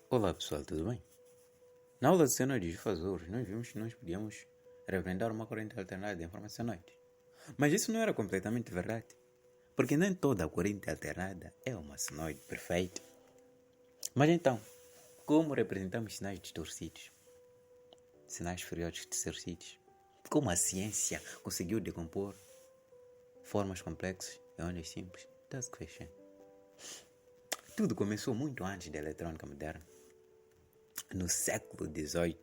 Olá pessoal, tudo bem? Na aula de senoides de Fazores, nós vimos que nós podíamos representar uma corrente alternada de informação senoide. Mas isso não era completamente verdade, porque nem toda corrente alternada é uma senoide perfeita. Mas então, como representamos sinais distorcidos? Sinais periódicos distorcidos? Como a ciência conseguiu decompor formas complexas em ondas simples? That's the question. Tudo começou muito antes da eletrônica moderna. No século XVIII,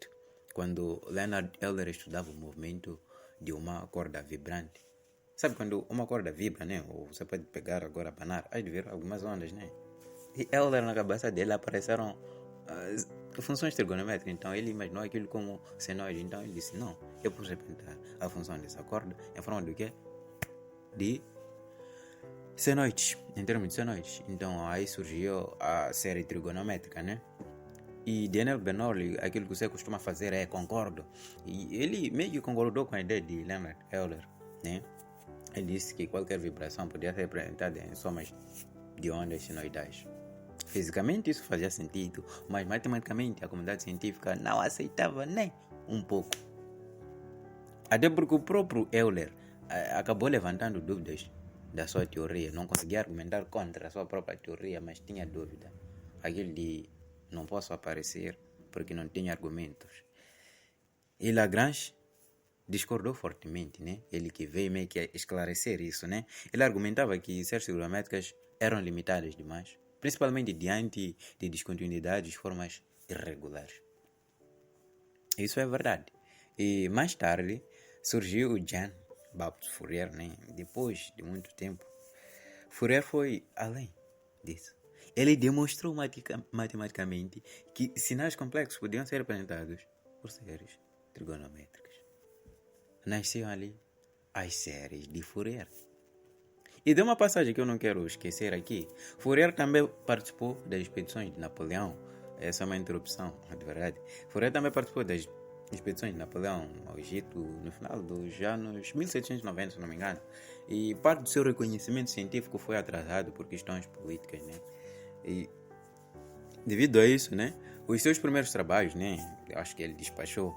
quando Leonard Euler estudava o movimento de uma corda vibrante. Sabe quando uma corda vibra, né? Ou você pode pegar agora, abanar, aí de ver algumas ondas, né? E Euler, na cabeça dele, apareceram funções trigonométricas. Então ele imaginou aquilo como senoide. Então ele disse, não, eu posso representar a função dessa corda em forma do quê? De senoides, em termos de senoides. Então aí surgiu a série trigonométrica, né? E Daniel Bernoulli, aquilo que você costuma fazer é concordo. E ele meio que concordou com a ideia de Leonard Euler, né? Ele disse que qualquer vibração podia ser representada em somas de ondas sinoidais. Fisicamente isso fazia sentido, mas matematicamente a comunidade científica não aceitava nem um pouco. Até porque o próprio Euler acabou levantando dúvidas da sua teoria. Não conseguia argumentar contra a sua própria teoria, mas tinha dúvida. Aquele de não posso aparecer porque não tenho argumentos. E Lagrange discordou fortemente, né? Ele que veio meio que esclarecer isso, né? Ele argumentava que séries trigonométricas eram limitadas demais, principalmente diante de descontinuidades de formas irregulares. Isso é verdade. E mais tarde surgiu o Jean-Baptiste Fourier, né? Depois de muito tempo. Fourier foi além disso. Ele demonstrou matematicamente que sinais complexos podiam ser representados por séries trigonométricas. Nasciam ali as séries de Fourier. E de uma passagem que eu não quero esquecer aqui, Fourier também participou das expedições de Napoleão. Essa é uma interrupção, de verdade. Fourier também participou das expedições de Napoleão ao Egito no final dos anos 1790, se não me engano. E parte do seu reconhecimento científico foi atrasado por questões políticas, né? E devido a isso, né, os seus primeiros trabalhos, né, eu acho que ele despachou,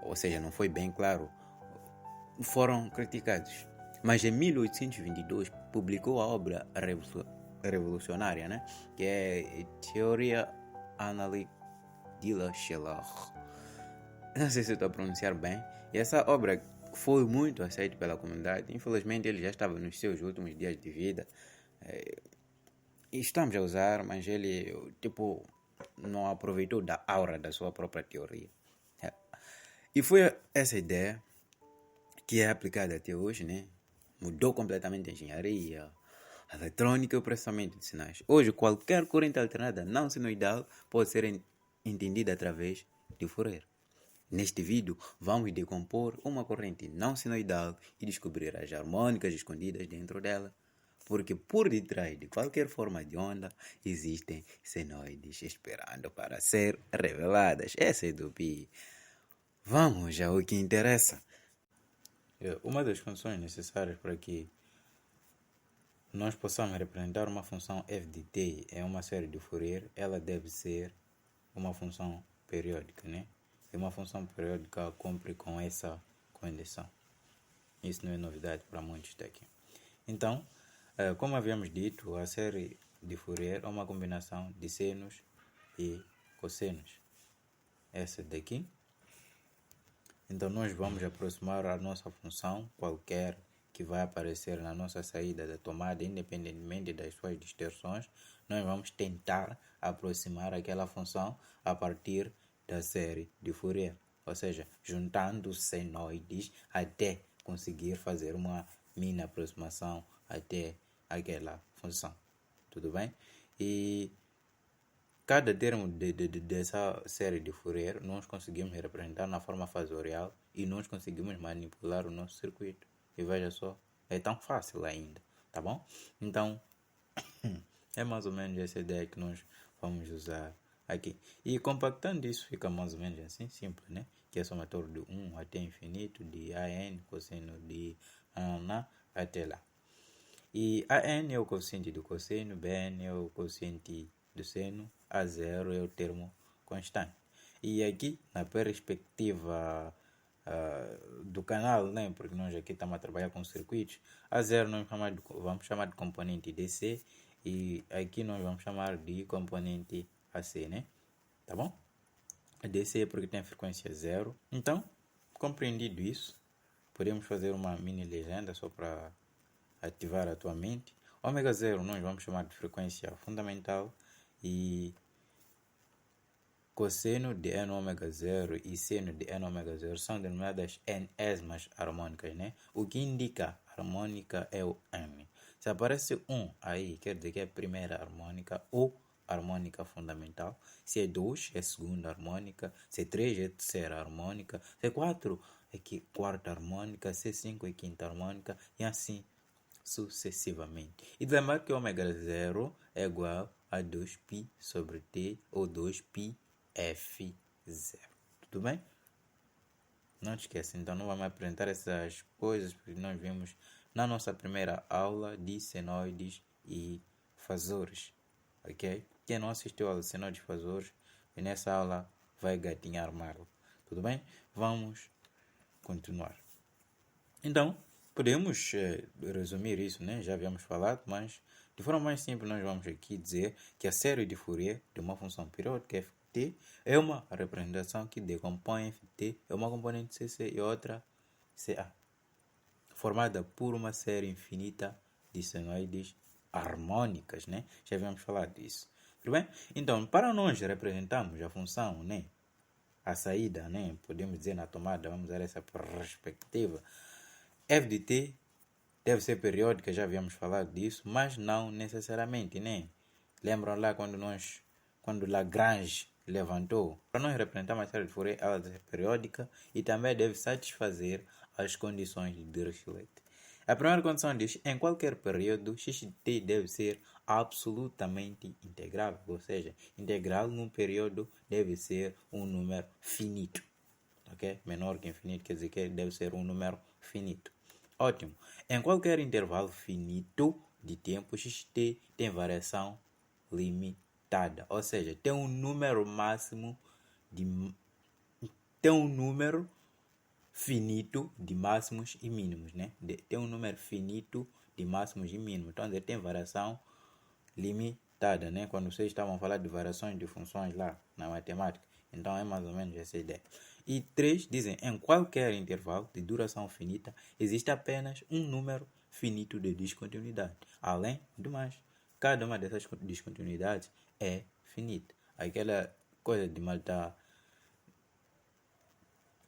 ou seja, não foi bem claro, foram criticados. Mas em 1822 publicou a obra revolucionária, né, que é Teoria Analytique de la Chaleur. Não sei se estou a pronunciar bem. E essa obra foi muito aceita pela comunidade. Infelizmente ele já estava nos seus últimos dias de vida. Estamos a usar, mas ele, tipo, não aproveitou da aura da sua própria teoria. E foi essa ideia que é aplicada até hoje, né? Mudou completamente a engenharia, a eletrônica e o processamento de sinais. Hoje, qualquer corrente alternada não sinoidal pode ser entendida através de Fourier. Neste vídeo, vamos decompor uma corrente não sinoidal e descobrir as harmônicas escondidas dentro dela. Porque por detrás de qualquer forma de onda existem senoides esperando para ser reveladas. Essa é do Pi. Vamos ao que interessa. Uma das funções necessárias para que nós possamos representar uma função f de t em uma série de Fourier, ela deve ser uma função periódica, né? E uma função periódica cumpre com essa condição. Isso não é novidade para muitos daqui. Então, como havíamos dito, a série de Fourier é uma combinação de senos e cossenos. Essa daqui. Então, nós vamos aproximar a nossa função qualquer que vai aparecer na nossa saída da tomada, independentemente das suas distorções. Nós vamos tentar aproximar aquela função a partir da série de Fourier. Ou seja, juntando senoides até conseguir fazer uma mini aproximação até aquela função. Tudo bem? E cada termo dessa série de Fourier nós conseguimos representar na forma fasorial e nós conseguimos manipular o nosso circuito. E veja só, é tão fácil ainda, tá bom? Então, é mais ou menos essa ideia que nós vamos usar aqui. E compactando isso fica mais ou menos assim, simples, né? Que é somatório de 1 até infinito de AN, cosseno de ANA até lá. E AN é o coeficiente do cosseno, BN é o coeficiente do seno, A0 é o termo constante. E aqui, na perspectiva do canal, né? Porque nós aqui estamos a trabalhar com circuitos, a zero nós vamos chamar de componente DC e aqui nós vamos chamar de componente AC, né? Tá bom? DC é porque tem frequência zero. Então, compreendido isso, podemos fazer uma mini legenda só para ativar a tua mente. Ômega zero nós vamos chamar de frequência fundamental e cosseno de n ômega 0 e seno de n ômega 0 são denominadas enesmas harmônicas, né? O que indica harmônica é o n. Se aparece 1 aí, quer dizer que é a primeira harmônica ou harmônica fundamental. Se é 2, é a segunda harmônica. Se é 3, é a terceira harmônica. Se é 4, é quarta harmônica. Se é 5, é quinta harmônica. E assim sucessivamente. E lembrar que ômega 0 é igual a 2π sobre t ou 2π F0. Tudo bem? Não te esqueça, então não vamos apresentar essas coisas porque nós vimos na nossa primeira aula de senoides e fasores. Ok? Quem não assistiu a aula de senoides e fasores, nessa aula vai gatinhar mal. Tudo bem? Vamos continuar. Então, podemos resumir isso, né? Já havíamos falado, mas de forma mais simples nós vamos aqui dizer que a série de Fourier de uma função periódica ft é uma representação que decompõe ft é uma componente cc e outra ca, formada por uma série infinita de senoides harmônicas, né? Já havíamos falado disso. Tudo bem? Então, para nós representarmos a função, né? A saída, né? Podemos dizer na tomada, vamos usar essa perspectiva. F de t deve ser periódica, já havíamos falado disso, mas não necessariamente, né? Lembram lá quando Lagrange levantou? Para nós representar uma série de Fourier, ela deve ser periódica e também deve satisfazer as condições de Dirichlet. A primeira condição diz, em qualquer período, x de t deve ser absolutamente integrável, ou seja, integral num período deve ser um número finito, ok? Menor que infinito quer dizer que deve ser um número finito. Ótimo. Em qualquer intervalo finito de tempo, xt tem variação limitada, ou seja, tem um número máximo tem um número finito de máximos e mínimos, né? Tem um número finito de máximos e mínimos. Então, tem variação limitada, né? Quando vocês estavam a falar de variações de funções lá na matemática, então é mais ou menos essa ideia. E 3 dizem, em qualquer intervalo de duração finita, existe apenas um número finito de descontinuidade. Além do mais, cada uma dessas descontinuidades é finita. Aquela coisa de malta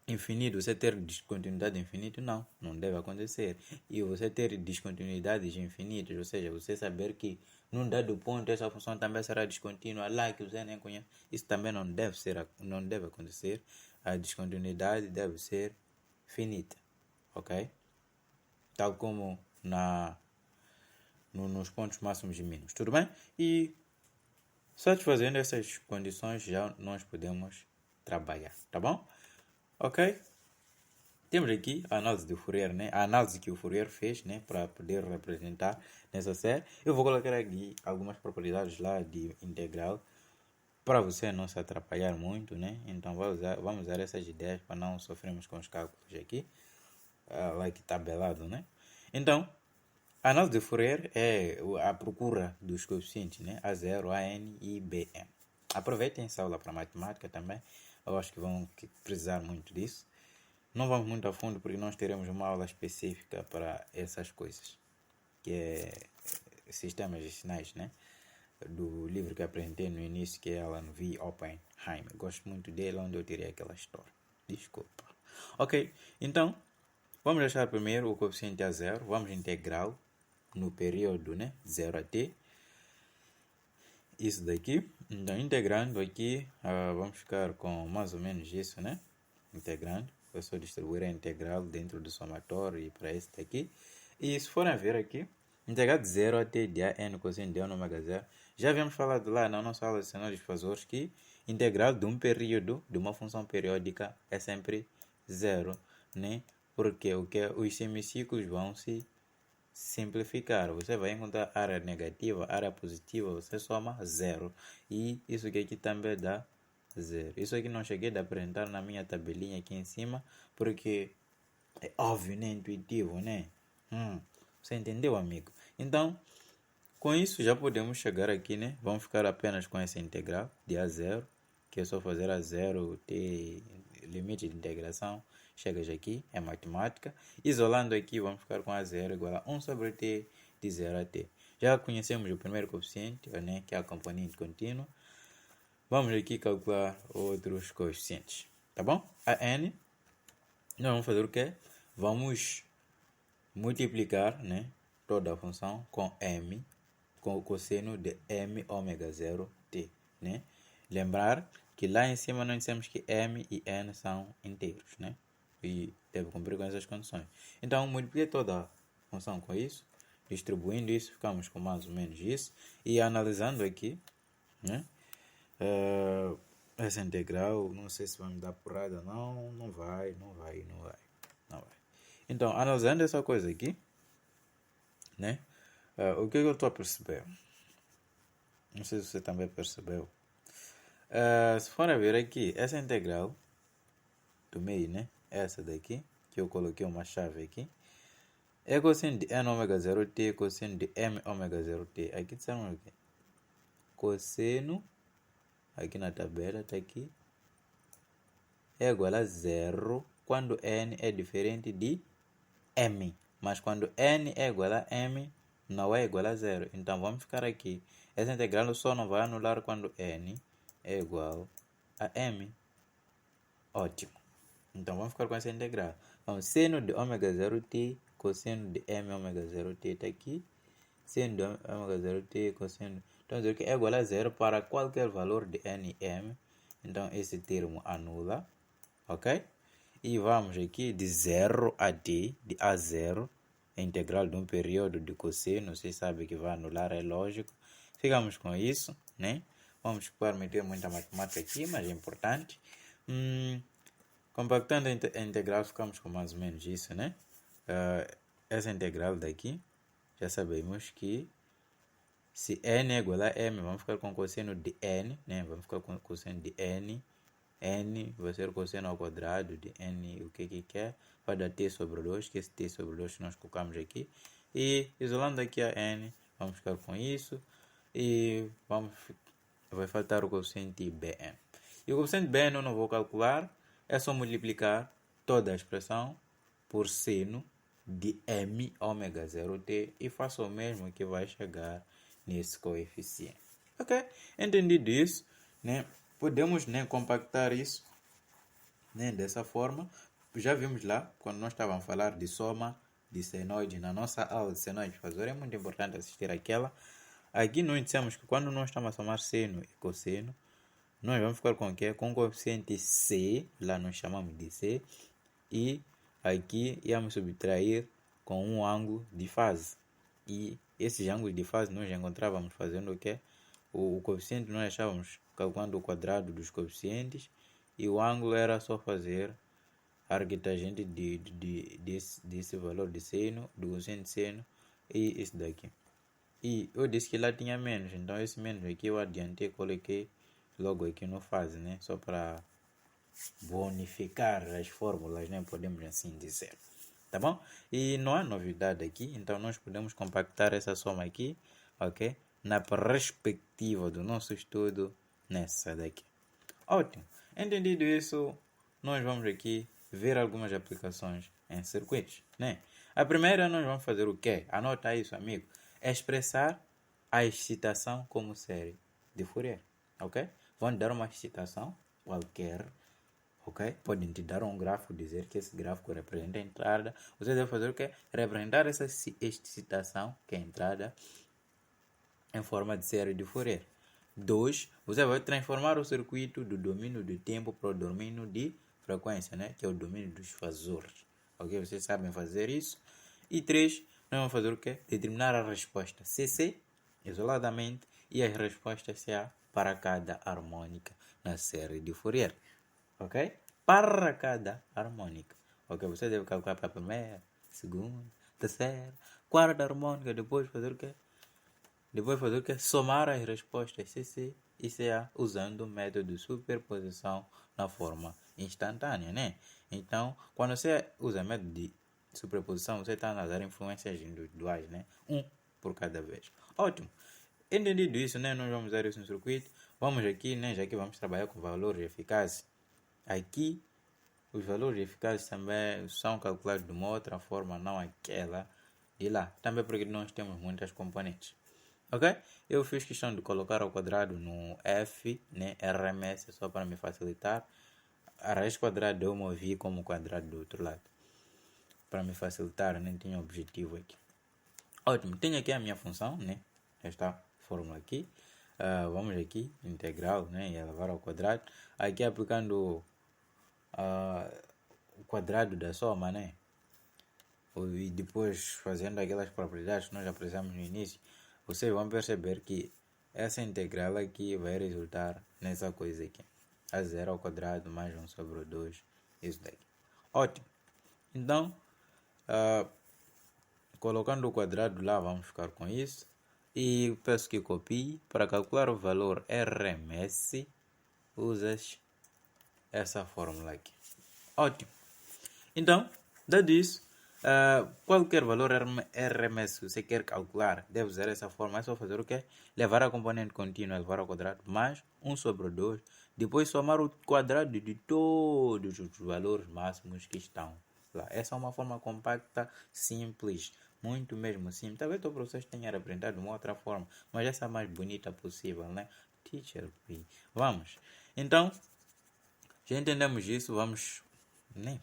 infinito, você ter descontinuidade infinita, não deve acontecer. E você ter descontinuidades infinitas, ou seja, você saber que num dado ponto essa função também será descontínua, lá que você nem conhece, isso também não deve acontecer. A descontinuidade deve ser finita, ok? Tal como nos pontos máximos e mínimos, tudo bem? E satisfazendo essas condições já nós podemos trabalhar, tá bom? Ok? Temos aqui a análise de Fourier, né? A análise que o Fourier fez, né? Para poder representar nessa série. Eu vou colocar aqui algumas propriedades lá de integral para você não se atrapalhar muito, né? Então vamos usar essas ideias para não sofrermos com os cálculos aqui. Lá que tabelado, né? Então, a análise de Fourier é a procura dos coeficientes, né? A0, AN e BN. Aproveitem essa aula para matemática também. Eu acho que vão precisar muito disso. Não vamos muito a fundo porque nós teremos uma aula específica para essas coisas, que é sistemas de sinais, né? Do livro que aprendi no início, que é Alan V. Oppenheimer. Gosto muito dele, onde eu tirei aquela história. Desculpa. Ok, então, vamos deixar primeiro o coeficiente a zero. Vamos integrá-lo no período, né? 0 a t. Isso daqui. Então, integrando aqui, vamos ficar com mais ou menos isso, né? Integrando. Eu só distribuir a integral dentro do somatório e para esse daqui. E se forem ver aqui, integral de 0 até de n cosseno de n ômega 0. Já havíamos falado lá na nossa aula de senoides e fasores que integral de um período de uma função periódica é sempre 0, né? Porque os semiciclos vão se simplificar. Você vai encontrar área negativa, área positiva, você soma 0. E isso que aqui também dá 0. Isso aqui não cheguei a apresentar na minha tabelinha aqui em cima, porque é óbvio, né? Intuitivo, né? Você entendeu, amigo? Então, com isso já podemos chegar aqui, né? Vamos ficar apenas com essa integral de A0, que é só fazer A0 ter limite de integração. Chegas aqui, é matemática. Isolando aqui, vamos ficar com A0 igual a 1 sobre T de 0 a T. Já conhecemos o primeiro coeficiente, né? Que é a componente contínua. Vamos aqui calcular outros coeficientes, tá bom? A n, nós vamos fazer o quê? Vamos multiplicar, né, toda a função com m, com o cosseno de m ômega 0 t, né? Lembrar que lá em cima nós dissemos que m e n são inteiros, né? E deve cumprir com essas condições. Então, multipliquei toda a função com isso, distribuindo isso, ficamos com mais ou menos isso. E analisando aqui, né? Essa integral, não sei se vai me dar porrada, não vai. Então, analisando essa coisa aqui, né? O que eu estou a perceber? Não sei se você também percebeu. Se for a ver aqui, essa integral do meio, né? Essa daqui, que eu coloquei uma chave aqui, é cosseno de n ômega 0t, cosseno de m ômega 0t. Aqui disseram o quê? Cosseno, aqui na tabela, está aqui, é igual a 0 quando n é diferente de m. Mas quando n é igual a m, não é igual a 0. Então vamos ficar aqui. Essa integral só não vai anular quando n é igual a m. Ótimo. Então vamos ficar com essa integral. Então, seno de ômega 0t, cosseno de m ômega 0t está aqui. Seno de ômega 0t, cosseno... Então, dizer que é igual a 0 para qualquer valor de n e m. Então, esse termo anula. Ok? E vamos aqui de 0 a t, de A0, a integral de um período de cosseno. Você sabe que vai anular, é lógico. Ficamos com isso, né? Vamos para meter muita matemática aqui, mas é importante. Compactando a integral, ficamos com mais ou menos isso, né? Essa integral daqui, já sabemos que se n é igual a m, vamos ficar com cosseno de n, né? Vamos ficar com cosseno de n. N vai ser cosseno ao quadrado de n, o que é, vai dar t sobre 2, que esse t sobre 2 nós colocamos aqui. E isolando aqui a n, vamos ficar com isso. E vai faltar o coeficiente bn. E o coeficiente bn eu não vou calcular, é só multiplicar toda a expressão por seno de m ômega 0t e faço o mesmo que vai chegar nesse coeficiente. Ok? Entendido isso, né? Podemos, né, compactar isso, né, dessa forma. Já vimos lá, quando nós estávamos a falar de soma de senoides, na nossa aula de senoides difasor, é muito importante assistir aquela. Aqui nós dissemos que quando nós estamos a somar seno e cosseno, nós vamos ficar com o quê? Com o coeficiente C, lá nós chamamos de C, e aqui íamos subtrair com um ângulo de fase. E esses ângulos de fase nós encontrávamos fazendo o quê? O coeficiente nós achávamos calculando o quadrado dos coeficientes, e o ângulo era só fazer a arquitagente desse valor de seno, do coeficiente de seno, e esse daqui. E eu disse que lá tinha menos, então esse menos aqui eu adiantei, coloquei logo aqui no fase, né? Só para bonificar as fórmulas, né? Podemos assim dizer. Tá bom? E não há novidade aqui, então nós podemos compactar essa soma aqui, ok? Na perspectiva do nosso estudo nessa daqui. Ótimo. Entendido isso, nós vamos aqui ver algumas aplicações em circuitos, né? A primeira nós vamos fazer o quê? Anota isso, amigo. Expressar a excitação como série de Fourier, ok? Vão dar uma excitação qualquer, ok? Podem te dar um gráfico, dizer que esse gráfico representa a entrada. Você deve fazer o quê? Representar essa excitação, que é a entrada, em forma de série de Fourier. 2. Você vai transformar o circuito do domínio de tempo para o domínio de frequência, né? Que é o domínio dos fasores. Ok? Vocês sabem fazer isso. E 3. Nós vamos fazer o quê? Determinar a resposta CC isoladamente e as respostas CA para cada harmônica na série de Fourier. Ok? Para cada harmônica. Ok? Você deve calcular para a primeira, segunda, terceira, quarta harmônica. Depois fazer o quê? Somar as respostas CC isso é usando o método de superposição na forma instantânea, né? Então, quando você usa método de superposição, você está a analisar influências individuais, né? Um por cada vez. Ótimo. Entendido isso, né? Nós vamos usar isso no circuito. Vamos aqui, né? Já que vamos trabalhar com valores eficazes. Aqui, os valores eficazes também são calculados de uma outra forma, não aquela de lá. Também porque nós temos muitas componentes. Ok? Eu fiz questão de colocar ao quadrado no F, né? RMS, só para me facilitar. A raiz quadrada eu movi como quadrado do outro lado. Para me facilitar, nem tinha objetivo aqui. Ótimo, tenho aqui a minha função, né? Esta fórmula aqui. Vamos aqui, integral, né? E elevar ao quadrado. Aqui aplicando o quadrado da soma, né? E depois fazendo aquelas propriedades que nós aprendemos no início, vocês vão perceber que essa integral aqui vai resultar nessa coisa aqui. A 0 ao quadrado mais 1 sobre 2, isso daqui. Ótimo. Então, colocando o quadrado lá, vamos ficar com isso. E peço que copie. Para calcular o valor RMS, usas essa fórmula aqui. Ótimo. Então, dado isso, qualquer valor RMS que você quer calcular, deve usar essa fórmula. É só fazer o quê? Levar a componente contínua, levar ao quadrado, mais 1 sobre 2. Depois somar o quadrado de todos os valores máximos que estão lá. Essa é uma forma compacta, simples, muito mesmo simples. Talvez o professor tenha apresentado de uma outra forma, mas essa é a mais bonita possível, né? Teacher, vamos. Então, já entendemos isso, vamos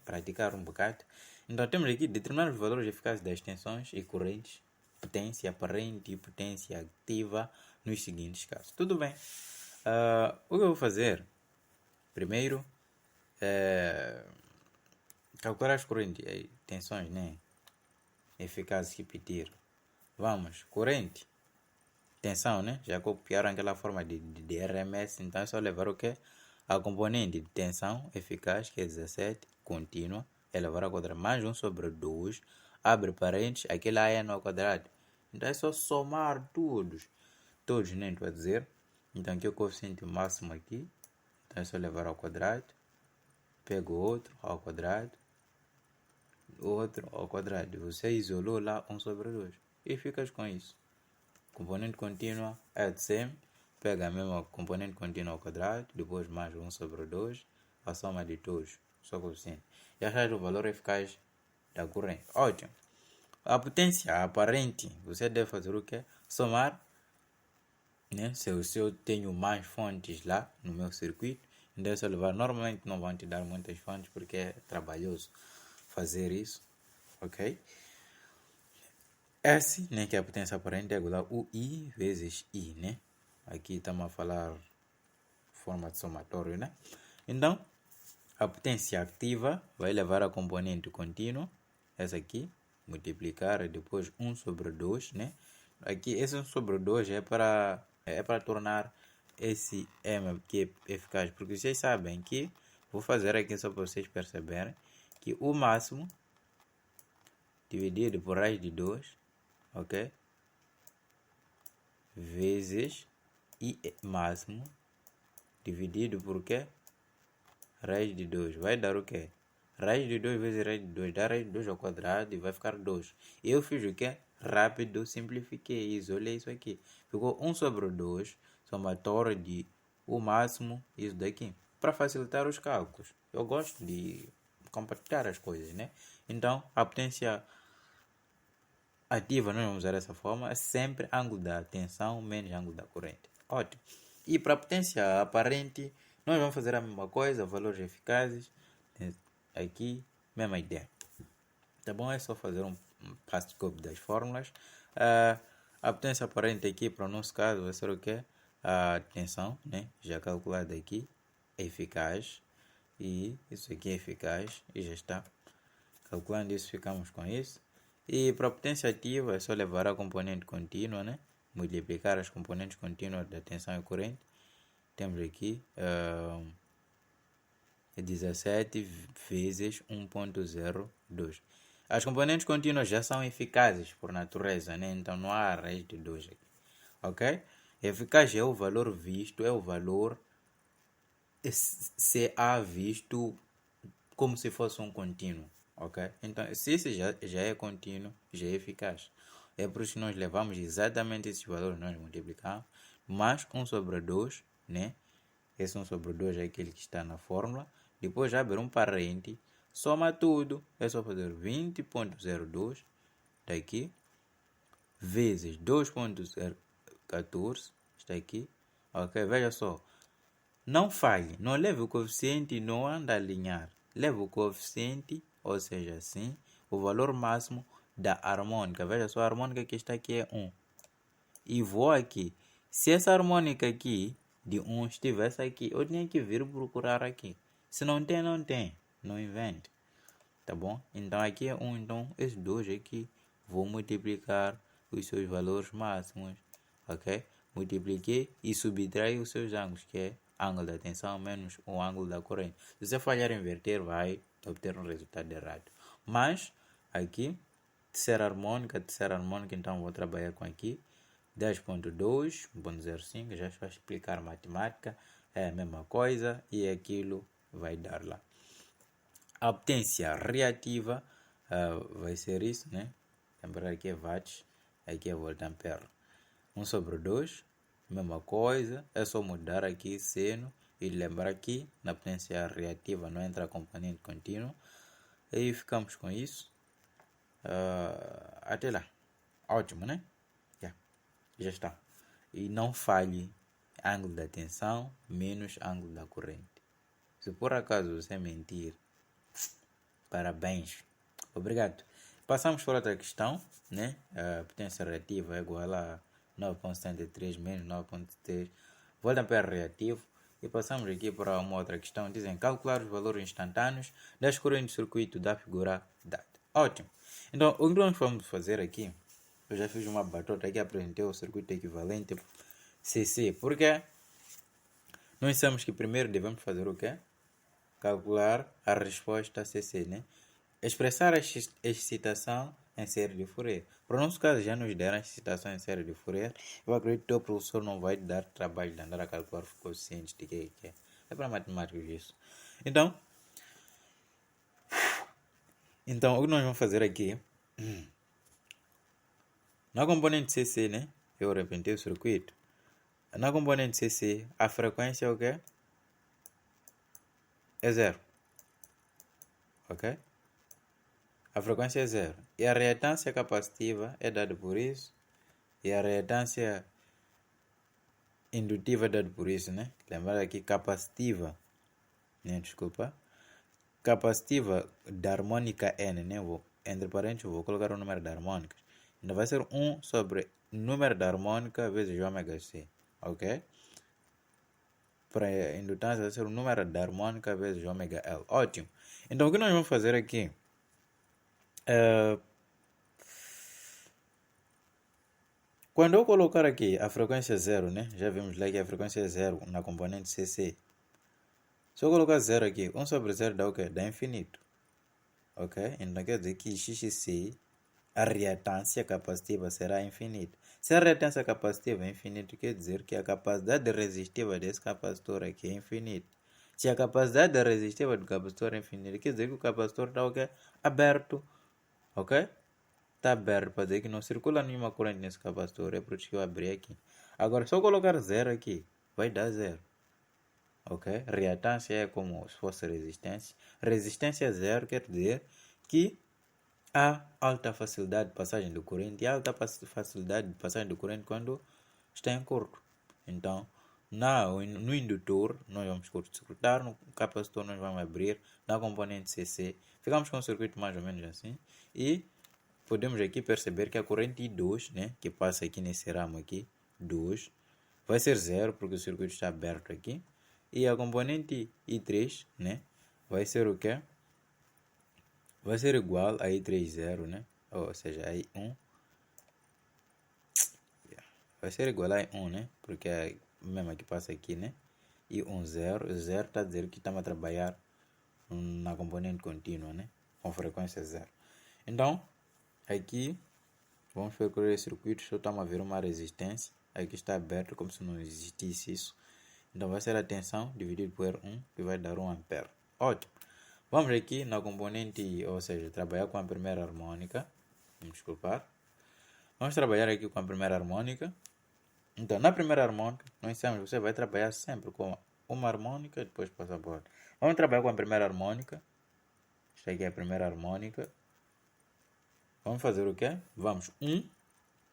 praticar um bocado. Então temos aqui determinar os valores eficazes das tensões e correntes, potência aparente e potência ativa nos seguintes casos. Tudo bem. O que eu vou fazer? Primeiro, calcular as correntes, tensões, né? Eficazes, repetir. Vamos, corrente, tensão, né? Já copiaram aquela forma de RMS, então é só levar o quê? A componente de tensão eficaz, que é 17, contínua, elevar ao quadrado mais 1 sobre 2, abre parênteses, aquele A é no quadrado. Então é só somar todos, né? Estou a dizer. Então aqui é o coeficiente máximo aqui, então é só levar ao quadrado, pego outro ao quadrado, outro ao quadrado. Você isolou lá 1 sobre 2 e ficas com isso. Componente contínua é de sempre. Pega a mesma componente contínua ao quadrado, depois mais 1 sobre 2, a soma de todos, só coeficiente. Já achas o valor eficaz da corrente. Ótimo. A potência aparente, você deve fazer o quê? Somar, né? Se eu tenho mais fontes lá no meu circuito, então se eu levar, normalmente não vão te dar muitas fontes porque é trabalhoso fazer isso, ok? S, né, que é a potência aparente, é igual a UI vezes I, né? Aqui estamos a falar forma de somatório, né? Então, a potência ativa vai levar a componente contínua, essa aqui, multiplicar e depois 1 sobre 2, né? Aqui, esse 1 sobre 2 é para tornar esse M que é eficaz, porque vocês sabem que, vou fazer aqui só para vocês perceberem, que o máximo dividido por raiz de 2, ok? Vezes I máximo dividido por quê? Raiz de 2 vai dar o quê? Raiz de 2 vezes raiz de 2 dá raiz de 2 ao quadrado e vai ficar 2. Eu fiz o quê? Rápido, simplifiquei, isolei isso aqui. Ficou 1 sobre 2, somatório de o máximo, isso daqui. Para facilitar os cálculos. Eu gosto de compartilhar as coisas, né? Então, a potência ativa, nós vamos usar dessa forma, é sempre ângulo da tensão menos ângulo da corrente. Ótimo. E para a potência aparente, nós vamos fazer a mesma coisa, valores eficazes. Aqui, mesma ideia. Tá bom? É só fazer um passo de copy das fórmulas. A potência aparente aqui, para o nosso caso, vai ser o quê? A tensão, né? Já calculada aqui, é eficaz. E isso aqui é eficaz. E já está. Calculando isso, ficamos com isso. E para a potência ativa, é só levar a componente contínua, né? Multiplicar as componentes contínuas da tensão e corrente. Temos aqui 17 vezes 1.02. As componentes contínuas já são eficazes por natureza, né? Então não há raiz de 2 aqui. Ok? Eficaz é o valor visto, é o valor CA visto como se fosse um contínuo, ok? Então, se esse já é contínuo, já é eficaz. É por isso que nós levamos exatamente esses valores, nós multiplicamos, mais 1 sobre 2, né? Esse 1 sobre 2 é aquele que está na fórmula. Depois abre um parente, soma tudo, é só fazer 20.02 daqui, vezes 2.14, está aqui, ok? Veja só, não falhe, não leve o coeficiente e não anda a alinhar. Leve o coeficiente, ou seja, assim, o valor máximo da harmônica. Veja só, a harmônica que está aqui é 1. E vou aqui. Se essa harmônica aqui de 1 estivesse aqui, eu tinha que vir procurar aqui. Se não tem, não tem. Não invente. Tá bom? Então aqui é 1. Então esses dois aqui vou multiplicar os seus valores máximos. Ok? Multipliquei e subtraí os seus ângulos, que é ângulo da tensão menos o ângulo da corrente. Se você falhar em inverter, vai obter um resultado errado. Mas aqui, terceira harmônica, então vou trabalhar com aqui 10.2.05, já vai explicar matemática, é a mesma coisa e aquilo vai dar lá. A potência reativa vai ser isso, né? Lembrar que é watts, aqui é volt-ampere. 1 sobre 2, mesma coisa, é só mudar aqui seno e lembrar que na potência reativa não entra componente contínuo. E ficamos com isso. Até lá. Ótimo, né? Já está. E não falhe ângulo da tensão menos ângulo da corrente. Se por acaso você mentir, parabéns. Obrigado. Passamos para outra questão, né? A potência reativa é igual a 9.73 menos 9.3 volt-ampere reativo. E passamos aqui para uma outra questão. Dizem calcular os valores instantâneos das correntes de circuito da figura dada. Ótimo. Então, o que nós vamos fazer aqui, eu já fiz uma batota que apresentei o circuito equivalente CC. Porque nós sabemos que primeiro devemos fazer o quê? Calcular a resposta CC, né? Expressar a excitação em série de Fourier. Para o nosso caso, já nos deram a excitação em série de Fourier. Eu acredito que o professor não vai dar trabalho de andar a calcular os coeficientes de que é. É para matemáticos isso. Então, o que nós vamos fazer aqui, na componente CC, né? Eu repeti o circuito. Na componente CC, a frequência é o quê? É zero. Ok? A frequência é zero. E a reatância capacitiva é dada por isso. E a reatância indutiva é dada por isso, né? Lembrar aqui capacitiva, né? Desculpa. Capacitiva da harmônica N, né? Entre parênteses, vou colocar o número da harmônica. Então vai ser 1 sobre número da harmônica vezes ômega C. Ok? Para a indutância vai ser o número da harmônica vezes ômega L. Ótimo. Então o que nós vamos fazer aqui? Quando eu colocar aqui a frequência zero, né? Já vimos lá que a frequência é zero na componente CC. Se eu colocar zero aqui, 1 sobre 0 dá o quê? Dá infinito. Ok? Então quer dizer que XC, a reatância capacitiva será infinita. Se a reatância capacitiva é infinita, quer dizer que a capacidade resistiva desse capacitor aqui é infinita. Se a capacidade resistiva do capacitor é infinita, quer dizer que o capacitor está o quê? Aberto. Ok? Está aberto para dizer que não circula nenhuma corrente nesse capacitor. É por isso que eu abri aqui. Agora, se eu colocar zero aqui, vai dar zero. Ok? Reatância é como se fosse resistência. Resistência zero quer dizer que há alta facilidade de passagem do corrente. E alta facilidade de passagem do corrente quando está em curto. Então, no indutor, nós vamos curto-circuitar. No capacitor, nós vamos abrir. Na componente CC, ficamos com um circuito mais ou menos assim. E podemos aqui perceber que a corrente I2, né, que passa aqui nesse ramo aqui, 2, vai ser zero porque o circuito está aberto aqui. E a componente I3, né, vai ser o quê? Vai ser igual a I30, né? Ou seja, a I1. Vai ser igual a I1, né? Porque é a mesma que passa aqui, né? I1, 0. 0 está dizendo que estamos a trabalhar na componente contínua, né? Com frequência 0. Então, aqui, vamos percorrer o circuito. Só estamos a ver uma resistência. aqui está aberto como se não existisse isso. Então vai ser a tensão dividido por R1, que vai dar 1 ampere. Ótimo. Vamos aqui na componente, ou seja, trabalhar com a primeira harmônica. Desculpar. Vamos trabalhar aqui com a primeira harmônica. Então, na primeira harmônica, nós sabemos, você vai trabalhar sempre com uma harmônica e depois passa por outra. Vamos trabalhar com a primeira harmônica. Esta aqui é a primeira harmônica. Vamos fazer o quê? Vamos 1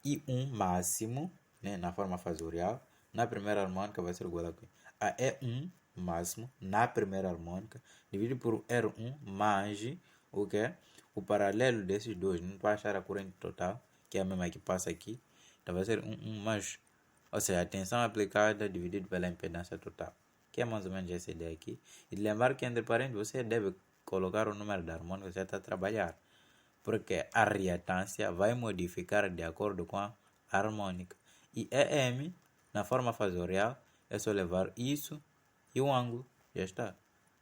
e 1 máximo, né, na forma fasorial. Na primeira harmônica vai ser igual a E1 máximo na primeira harmônica, dividido por R1 mais o quê? O paralelo desses dois. Não vai achar a corrente total, que é a mesma que passa aqui. Então vai ser 1 mais, ou seja, a tensão aplicada dividido pela impedância total, que é mais ou menos essa ideia aqui. E lembrar que entre parênteses você deve colocar o número da harmônica que você está a trabalhar, porque a reatância vai modificar de acordo com a harmônica. E EM, na forma fasorial, é só levar isso e o ângulo. Já está.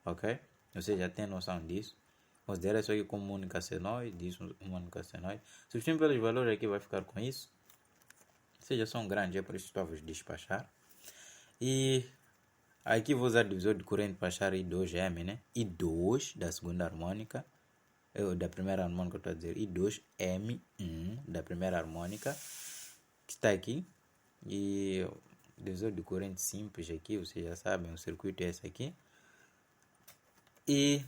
Ok? Você já tem noção disso. Considera isso aqui como uma única senoide, isso uma única senoide. Substituindo pelos valores aqui vai ficar com isso. Ou seja, são grandes, é por isso que estou a vos despachar. E aqui vou usar divisor de corrente para achar I2M, né? I2 da segunda harmônica. Da primeira harmônica, estou a dizer I2 M1 da primeira harmônica, que está aqui. E divisor de corrente simples aqui, vocês já sabem, o circuito é esse aqui. E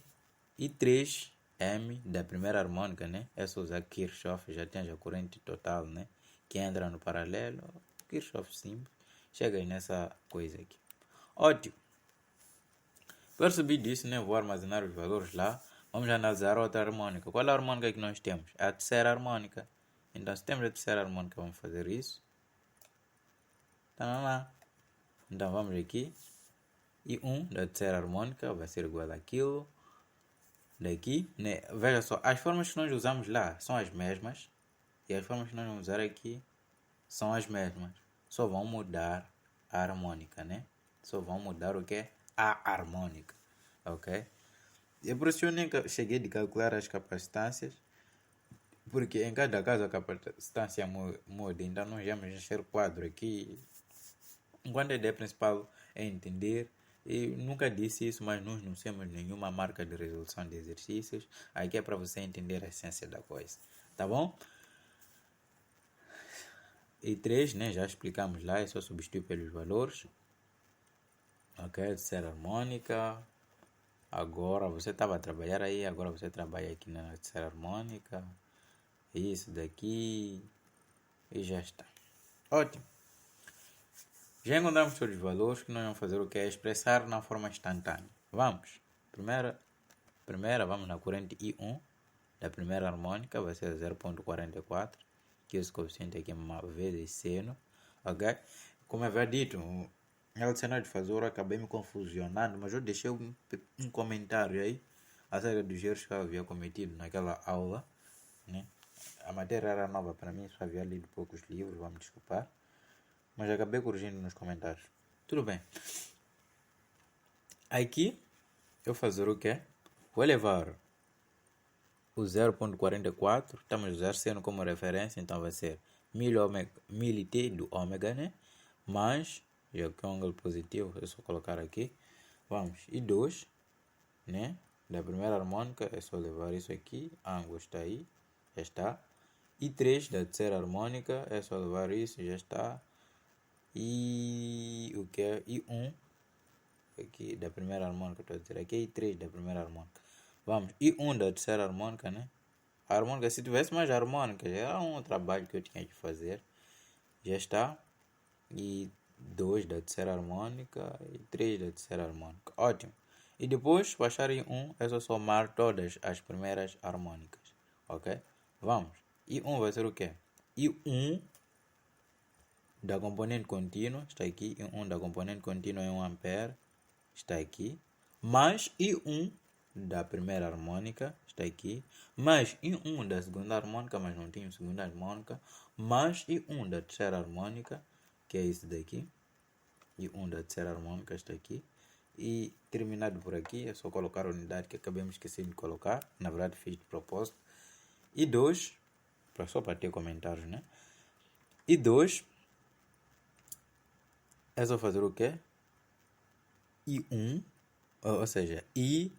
I3 M da primeira harmônica, né? É só usar Kirchhoff, já tem a corrente total, né? Que entra no paralelo, Kirchhoff simples, chega aí nessa coisa aqui. Ótimo. Percebi disso, né? Vou armazenar os valores lá. Vamos analisar outra harmônica. Qual é a harmônica que nós temos? É a terceira harmônica. Então, se temos a terceira harmônica, vamos fazer isso. Tá lá. Então, vamos aqui. E 1 da terceira harmônica vai ser igual àquilo. Daqui, né? Veja só, as formas que nós usamos lá são as mesmas. E as formas que nós vamos usar aqui são as mesmas. Só vão mudar a harmônica, né? Só vão mudar o que? A harmônica. Ok? É por isso que eu nem cheguei de calcular as capacitâncias, porque em cada caso a capacitância muda, então nós vamos encher o quadro aqui. Enquanto a ideia principal é entender, eu nunca disse isso, mas nós não temos nenhuma marca de resolução de exercícios, aqui é para você entender a essência da coisa, tá bom? E 3, né, já explicamos lá, é só substituir pelos valores, ok, terceira harmônica. Agora você estava a trabalhar aí, agora você trabalha aqui na terceira harmônica. Isso daqui. E já está. Ótimo. Já encontramos todos os valores que nós vamos fazer o que é expressar na forma instantânea. Vamos. Primeira vamos na corrente I1 da primeira harmônica, vai ser 0.44, que esse coeficiente aqui é uma vezes seno, ok? Como havia dito, no cenário de fazer, eu acabei me confusionando, mas eu deixei um comentário aí acerca dos erros que eu havia cometido naquela aula, né? A matéria era nova para mim, só havia lido poucos livros, vamos desculpar, mas acabei corrigindo nos comentários. Tudo bem. Aqui, eu fazer o quê? Vou levar o 0.44, estamos a usar seno como referência, então vai ser 1000 T do ômega, né? Mais, já que é um ângulo positivo, é só colocar aqui. Vamos, e 2, né? Da primeira harmônica, é só levar isso aqui, ângulo está aí, já está. E 3 da terceira harmônica, é só levar isso, já está. E o que é? E 1 aqui da primeira harmônica, estou a dizer aqui, e 3 da primeira harmônica. Vamos, e 1 da terceira harmônica, né? A harmônica, se tivesse mais harmônicas, era um trabalho que eu tinha que fazer. Já está. E 2 da terceira harmônica e 3 da terceira harmônica. Ótimo. E depois, para achar em 1, é só somar todas as primeiras harmônicas. Ok? Vamos. E 1 vai ser o quê? E 1 da componente contínua, está aqui. E 1 da componente contínua em 1 ampere, está aqui. Mais I1 da primeira harmônica, está aqui. Mais I1 da segunda harmônica, mas não tinha segunda harmônica. Mais I1 da terceira harmônica, que é esse daqui. I1 da terceira harmônica está aqui. E terminado por aqui, é só colocar a unidade que acabamos esquecendo de colocar. Na verdade, fiz de propósito. E 2, só para ter comentários, né? E 2 é só fazer o quê? I1, ou seja, I2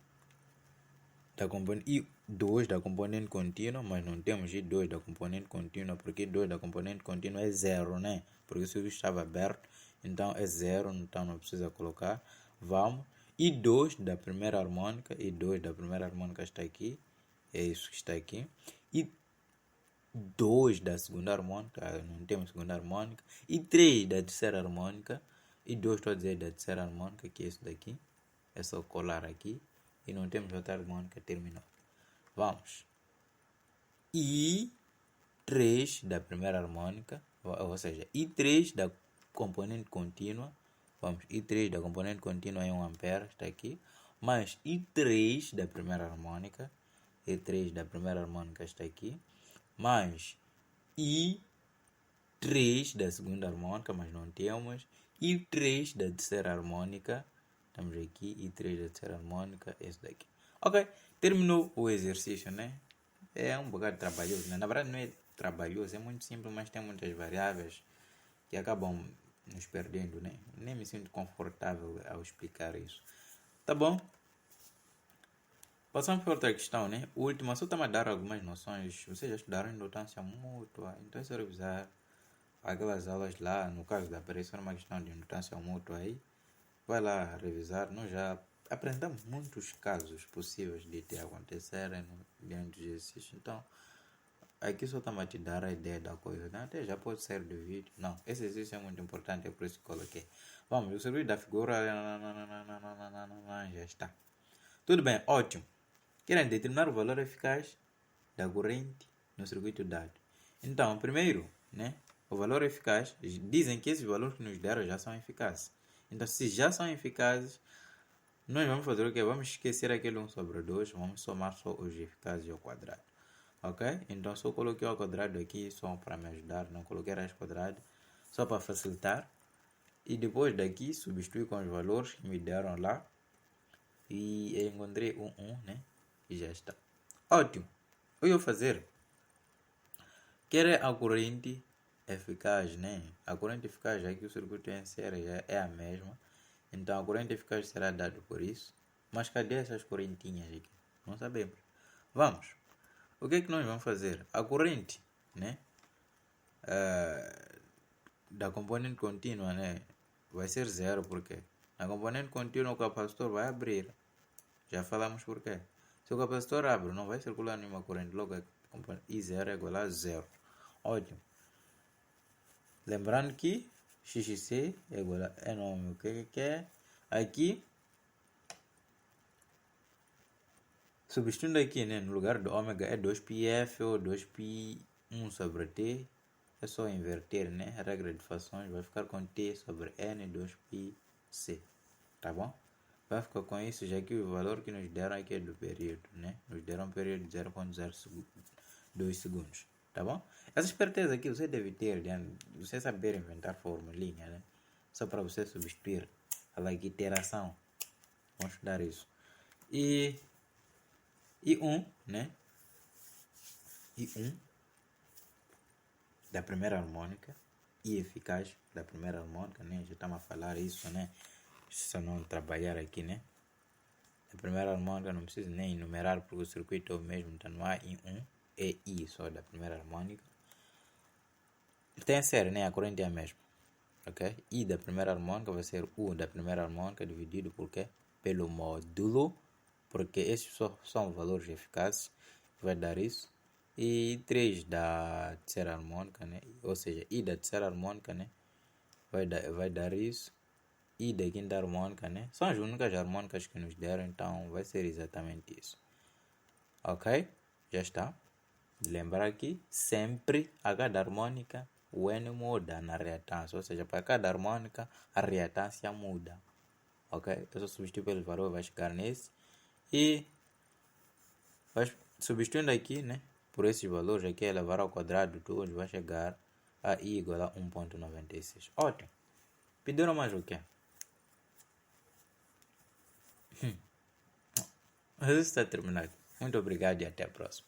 da componente contínua, mas não temos I2 da componente contínua, porque I2 da componente contínua é zero, né? Porque o serviço estava aberto, então é zero, então não precisa colocar. Vamos. I2 da primeira harmônica, I2 da primeira harmônica está aqui, é isso que está aqui. I2 da segunda harmônica, não temos segunda harmônica. I3 da terceira harmônica, I2 estou a dizer da terceira harmônica, que é isso daqui. É só colar aqui. E não temos outra harmônica, terminou. Vamos. I3 da primeira harmônica, ou seja, I3 da componente contínua. Vamos, I3 da componente contínua é 1 ampere, está aqui. Mais I3 da primeira harmônica. I3 da primeira harmônica está aqui. Mais I3 da segunda harmônica, mas não temos. I3 da terceira harmônica. Estamos aqui, I3 da terceira harmônica, esse daqui. Ok, terminou o exercício, né? É um bocado trabalhoso, né? Na verdade não é trabalhoso, é muito simples, mas tem muitas variáveis que acabam nos perdendo, né? Nem me sinto confortável ao explicar isso. Tá bom? Passamos para outra questão, né? O último, só está a dar algumas noções. Vocês já estudaram indutância mútua, então é só revisar aquelas aulas lá, no caso da aparição, uma questão de indutância mútua aí. Vai lá revisar, nós já apresentamos muitos casos possíveis de te acontecerem dentro do exercício. Então, aqui só estamos a te dar a ideia da coisa, né? Até já pode sair do vídeo. Não, esse exercício é muito importante, é por isso que coloquei. Vamos, o serviço da figura já está. Tudo bem, ótimo. Querem determinar o valor eficaz da corrente no circuito dado. Então, primeiro, né? O valor eficaz, dizem que esses valores que nos deram já são eficazes. Então, se já são eficazes, nós vamos fazer o quê? Vamos esquecer aquele 1 sobre 2, vamos somar só os eficazes ao quadrado. Ok? Então, só coloquei ao quadrado aqui, só para me ajudar, não coloquei raiz quadrada, só para facilitar. E depois daqui, substitui com os valores que me deram lá. E eu encontrei um 1, né? E já está. Ótimo! O que eu vou fazer? Quer a corrente eficaz, né? A corrente eficaz, já que o circuito em série já é a mesma. Então, a corrente eficaz será dada por isso. Mas cadê essas correntinhas aqui? Não sabemos. Vamos. O que é que nós vamos fazer? A corrente, né? Da componente contínua, né? Vai ser zero, porque na componente contínua o capacitor vai abrir. Já falamos por quê. Se o capacitor abre, não vai circular nenhuma corrente. Logo, I0 é igual a zero. Ótimo. Lembrando que XC é igual a nome. O que é? Aqui, substituindo aqui, né, no lugar do ômega é 2πf ou 2π1 sobre t. É só inverter, né? A regra de fações vai ficar com t sobre n 2πc. Tá bom? Vai ficar com isso, já que o valor que nos deram aqui é do período, né? Nos deram um período de 0,02 segundos. Tá bom? Essa esperteza aqui você deve ter, né? Você saber inventar formulinha, né? Só para você substituir a iteração. Vamos estudar isso. E 1, né? I1 da primeira harmônica. I eficaz da primeira harmônica, né? Já estamos a falar isso, né? Se não trabalhar aqui, né? A primeira harmônica não precisa nem enumerar porque o circuito é o mesmo, então não há I1, é I só da primeira harmônica. Tem a série, né? A corrente é a mesma, ok? I da primeira harmônica vai ser U da primeira harmônica dividido por quê? Pelo módulo, porque esses são valores eficazes, vai dar isso. E 3 da terceira harmônica, né? Ou seja, I da terceira harmônica, né? Vai dar isso. I da quinta harmônica, né? São as únicas harmônicas que nos deram, então vai ser exatamente isso. Ok? Já está. Lembrar que sempre a cada harmônica o N muda na reatância, ou seja, para cada harmônica a reatância muda. Ok? Eu só substituo pelo valor, vai chegar nesse. E substituindo aqui, né? Por esses valores aqui, elevar ao quadrado tudo, vai chegar a I igual a 1,96. Ótimo. Pediram mais o quê? Mas isso está terminado. Muito obrigado e até a próxima.